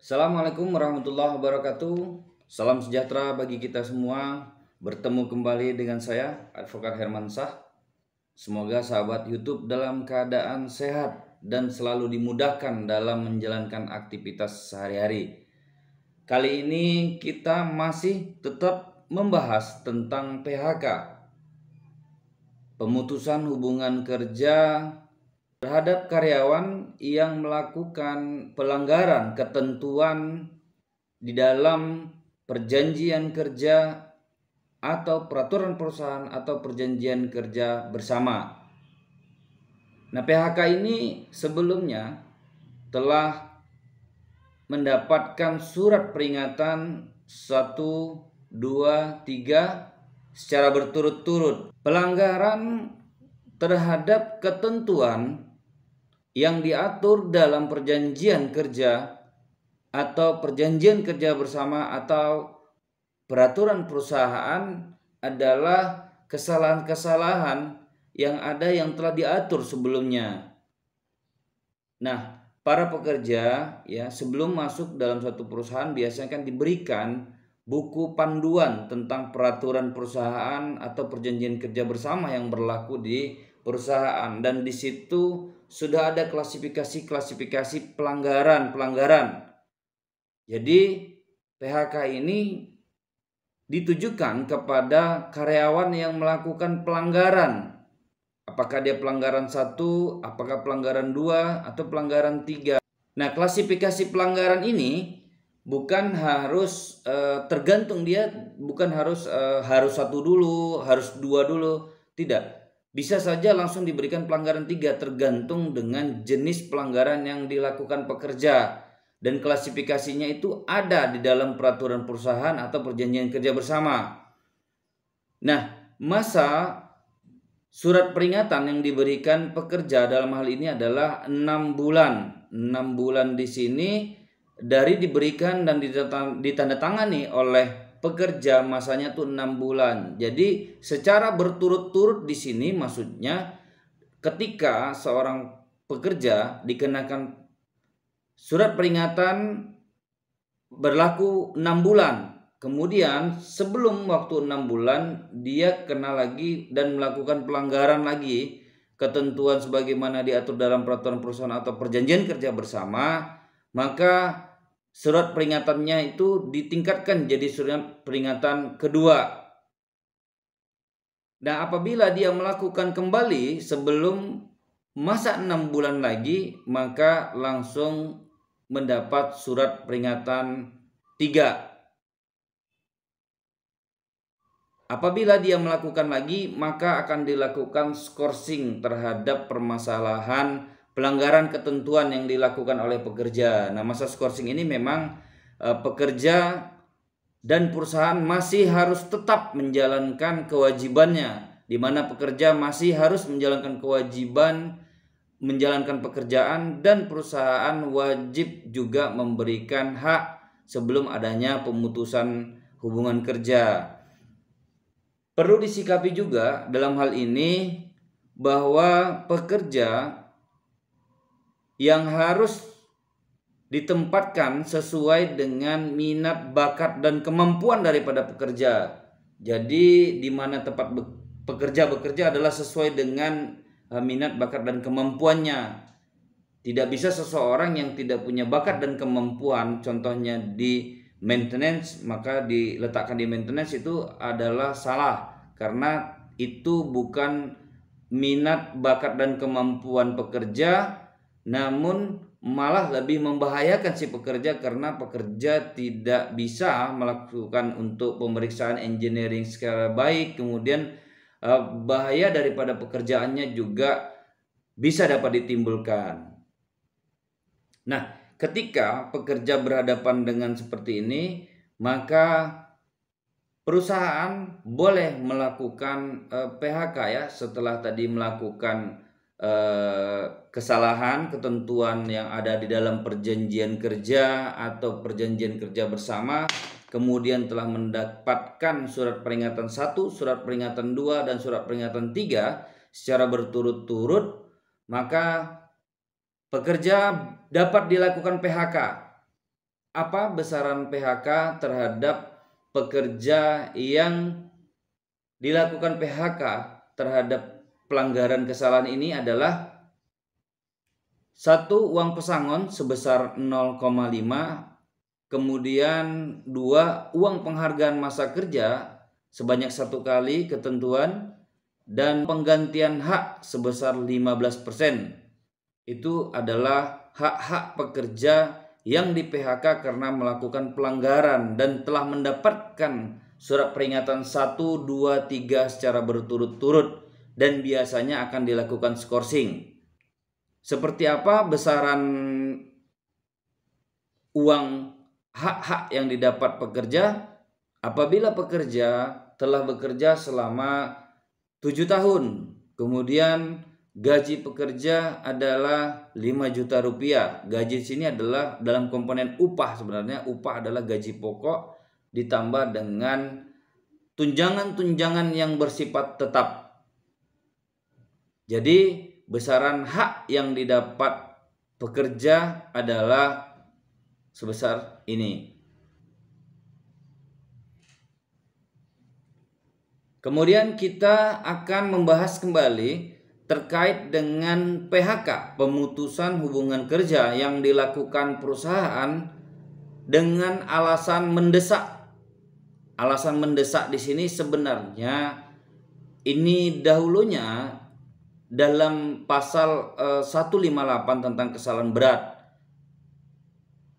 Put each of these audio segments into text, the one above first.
Assalamualaikum warahmatullahi wabarakatuh. Salam sejahtera bagi kita semua. Bertemu kembali dengan saya, Advokat Hermansyah. Semoga sahabat YouTube dalam keadaan sehat dan selalu dimudahkan dalam menjalankan aktivitas sehari-hari. Kali ini kita masih tetap membahas tentang PHK, pemutusan hubungan kerja terhadap karyawan yang melakukan pelanggaran ketentuan di dalam perjanjian kerja atau peraturan perusahaan atau perjanjian kerja bersama. Nah, PHK ini sebelumnya telah mendapatkan surat peringatan 1, 2, 3 secara berturut-turut. Pelanggaran terhadap ketentuan yang diatur dalam perjanjian kerja atau perjanjian kerja bersama atau peraturan perusahaan adalah kesalahan-kesalahan yang ada yang telah diatur sebelumnya. Nah, para pekerja ya sebelum masuk dalam suatu perusahaan biasanya kan diberikan buku panduan tentang peraturan perusahaan atau perjanjian kerja bersama yang berlaku di perusahaan, dan di situ sudah ada klasifikasi pelanggaran. Jadi PHK ini ditujukan kepada karyawan yang melakukan pelanggaran. Apakah dia pelanggaran 1, apakah pelanggaran 2, atau pelanggaran 3. Nah, klasifikasi pelanggaran ini bukan harus tergantung, dia bukan harus 1 dulu, harus 2 dulu, tidak. Bisa saja langsung diberikan pelanggaran 3 tergantung dengan jenis pelanggaran yang dilakukan pekerja. Dan klasifikasinya itu ada di dalam peraturan perusahaan atau perjanjian kerja bersama. Nah, masa surat peringatan yang diberikan pekerja dalam hal ini adalah 6 bulan. 6 bulan di sini dari diberikan dan ditandatangani oleh pekerja, masanya tuh 6 bulan. Jadi secara berturut-turut di sini maksudnya ketika seorang pekerja dikenakan surat peringatan berlaku 6 bulan. Kemudian sebelum waktu 6 bulan dia kena lagi dan melakukan pelanggaran lagi ketentuan sebagaimana diatur dalam peraturan perusahaan atau perjanjian kerja bersama, maka surat peringatannya itu ditingkatkan jadi surat peringatan kedua. Nah, apabila dia melakukan kembali sebelum masa 6 bulan lagi, maka langsung mendapat surat peringatan 3. Apabila dia melakukan lagi, maka akan dilakukan skorsing terhadap permasalahan pelanggaran ketentuan yang dilakukan oleh pekerja. Nah, masa skorsing ini memang pekerja dan perusahaan masih harus tetap menjalankan kewajibannya, di mana pekerja masih harus menjalankan kewajiban menjalankan pekerjaan, dan perusahaan wajib juga memberikan hak sebelum adanya pemutusan hubungan kerja. Perlu disikapi juga dalam hal ini bahwa pekerja yang harus ditempatkan sesuai dengan minat, bakat, dan kemampuan daripada pekerja. Jadi di mana tempat pekerja bekerja adalah sesuai dengan minat, bakat, dan kemampuannya. Tidak bisa seseorang yang tidak punya bakat dan kemampuan, contohnya di maintenance, maka diletakkan di maintenance itu adalah salah, karena itu bukan minat, bakat, dan kemampuan pekerja, namun malah lebih membahayakan si pekerja karena pekerja tidak bisa melakukan untuk pemeriksaan engineering secara baik, kemudian bahaya daripada pekerjaannya juga bisa dapat ditimbulkan. Nah, ketika pekerja berhadapan dengan seperti ini, maka perusahaan boleh melakukan PHK ya setelah tadi melakukan kesalahan ketentuan yang ada di dalam perjanjian kerja atau perjanjian kerja bersama, kemudian telah mendapatkan surat peringatan 1, surat peringatan 2, dan surat peringatan 3 secara berturut-turut, maka pekerja dapat dilakukan PHK. apa besaran PHK terhadap pekerja yang dilakukan PHK terhadap pelanggaran kesalahan ini adalah: 1. Uang pesangon sebesar 0,5, kemudian 2. Uang penghargaan masa kerja sebanyak 1 kali ketentuan, dan penggantian hak sebesar 15%. Itu adalah hak-hak pekerja yang di PHK karena melakukan pelanggaran dan telah mendapatkan surat peringatan 1, 2, 3 secara berturut-turut, dan biasanya akan dilakukan skorsing. Seperti apa besaran uang hak-hak yang didapat pekerja? Apabila pekerja telah bekerja selama 7 tahun, kemudian gaji pekerja adalah 5 juta rupiah. Gaji sini adalah dalam komponen upah. Sebenarnya upah adalah gaji pokok ditambah dengan tunjangan-tunjangan yang bersifat tetap. Jadi besaran hak yang didapat pekerja adalah sebesar ini. Kemudian kita akan membahas kembali terkait dengan PHK, pemutusan hubungan kerja yang dilakukan perusahaan dengan alasan mendesak. Alasan mendesak di sini sebenarnya ini dahulunya dalam pasal 158 tentang kesalahan berat,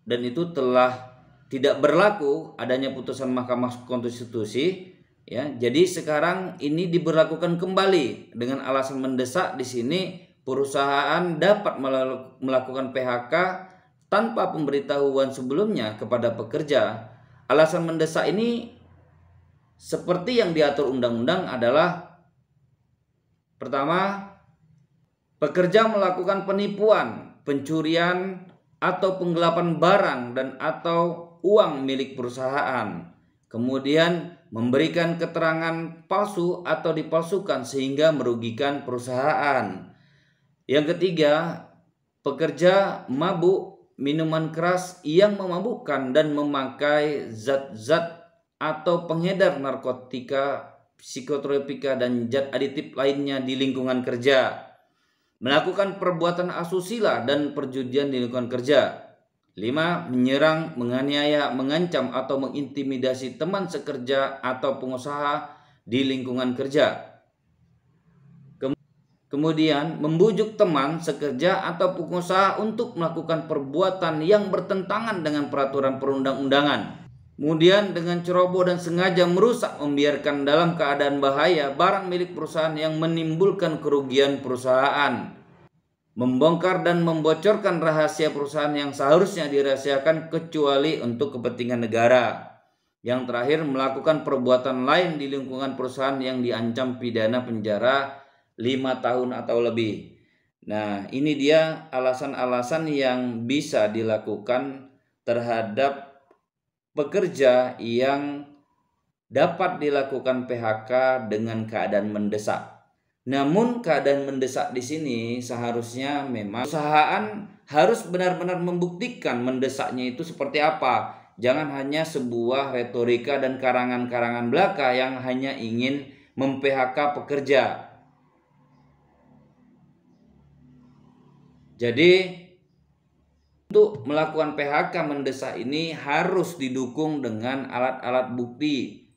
dan itu telah tidak berlaku adanya putusan Mahkamah Konstitusi, ya. Jadi sekarang ini diberlakukan kembali dengan alasan mendesak. Di sini perusahaan dapat melakukan PHK tanpa pemberitahuan sebelumnya kepada pekerja. Alasan mendesak ini seperti yang diatur undang-undang adalah: pertama, pekerja melakukan penipuan, pencurian, atau penggelapan barang dan atau uang milik perusahaan. Kemudian memberikan keterangan palsu atau dipalsukan sehingga merugikan perusahaan. Yang ketiga, pekerja mabuk minuman keras yang memabukkan dan memakai zat-zat atau pengedar narkotika, psikotropika, dan zat aditif lainnya di lingkungan kerja. Melakukan perbuatan asusila dan perjudian di lingkungan kerja. 5. Menyerang, menganiaya, mengancam, atau mengintimidasi teman sekerja atau pengusaha di lingkungan kerja. Kemudian membujuk teman sekerja atau pengusaha untuk melakukan perbuatan yang bertentangan dengan peraturan perundang-undangan. Kemudian dengan ceroboh dan sengaja merusak, membiarkan dalam keadaan bahaya barang milik perusahaan yang menimbulkan kerugian perusahaan. Membongkar dan membocorkan rahasia perusahaan yang seharusnya dirahasiakan kecuali untuk kepentingan negara. Yang terakhir, melakukan perbuatan lain di lingkungan perusahaan yang diancam pidana penjara 5 tahun atau lebih. Nah, ini dia alasan-alasan yang bisa dilakukan terhadap pekerja yang dapat dilakukan PHK dengan keadaan mendesak. Namun keadaan mendesak di sini seharusnya memang perusahaan harus benar-benar membuktikan mendesaknya itu seperti apa. Jangan hanya sebuah retorika dan karangan-karangan belaka yang hanya ingin mem-PHK pekerja. Jadi untuk melakukan PHK mendesak ini harus didukung dengan alat-alat bukti.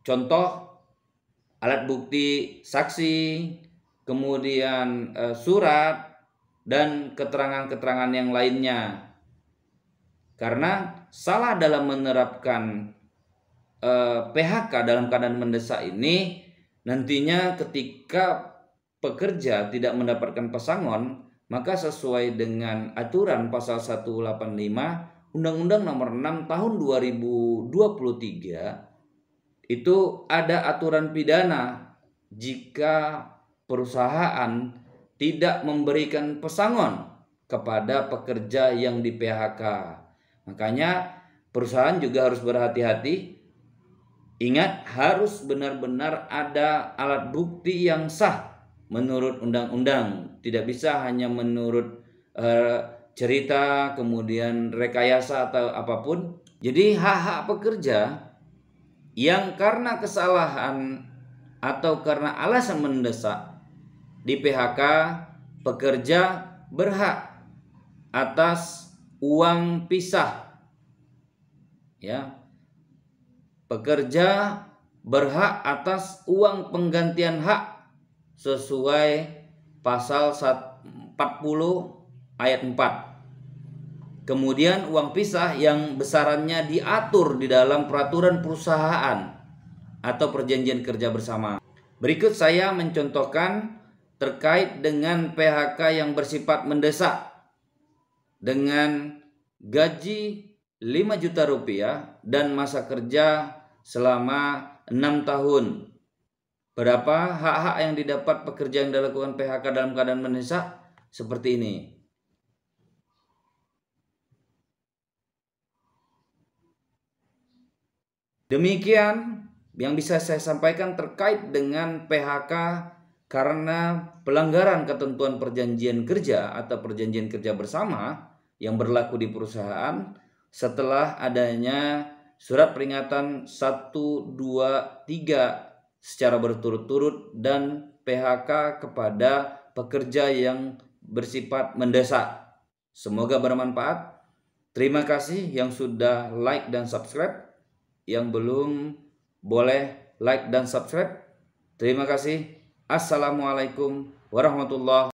Contoh, alat bukti saksi, kemudian surat, dan keterangan-keterangan yang lainnya. Karena salah dalam menerapkan PHK dalam keadaan mendesak ini, nantinya ketika pekerja tidak mendapatkan pesangon, maka sesuai dengan aturan pasal 185 Undang-Undang Nomor 6 Tahun 2023 itu ada aturan pidana jika perusahaan tidak memberikan pesangon kepada pekerja yang di PHK. Makanya perusahaan juga harus berhati-hati. Ingat, harus benar-benar ada alat bukti yang sah menurut undang-undang. Tidak bisa hanya menurut cerita, kemudian rekayasa atau apapun. Jadi hak-hak pekerja yang karena kesalahan atau karena alasan mendesak di PHK, pekerja berhak atas uang pisah. Ya. Pekerja berhak atas uang penggantian hak sesuai pasal 40 ayat 4. Kemudian uang pisah yang besarannya diatur di dalam peraturan perusahaan atau perjanjian kerja bersama. Berikut saya mencontohkan terkait dengan PHK yang bersifat mendesak dengan gaji 5 juta rupiah dan masa kerja selama 6 tahun. Berapa hak-hak yang didapat pekerja yang dilakukan PHK dalam keadaan mendesak? Seperti ini. Demikian yang bisa saya sampaikan terkait dengan PHK karena pelanggaran ketentuan perjanjian kerja atau perjanjian kerja bersama yang berlaku di perusahaan setelah adanya surat peringatan 1, 2, 3 secara berturut-turut dan PHK kepada pekerja yang bersifat mendesak. Semoga bermanfaat. Terima kasih yang sudah like dan subscribe. Yang belum boleh like dan subscribe. Terima kasih. Assalamualaikum warahmatullahi wabarakatuh.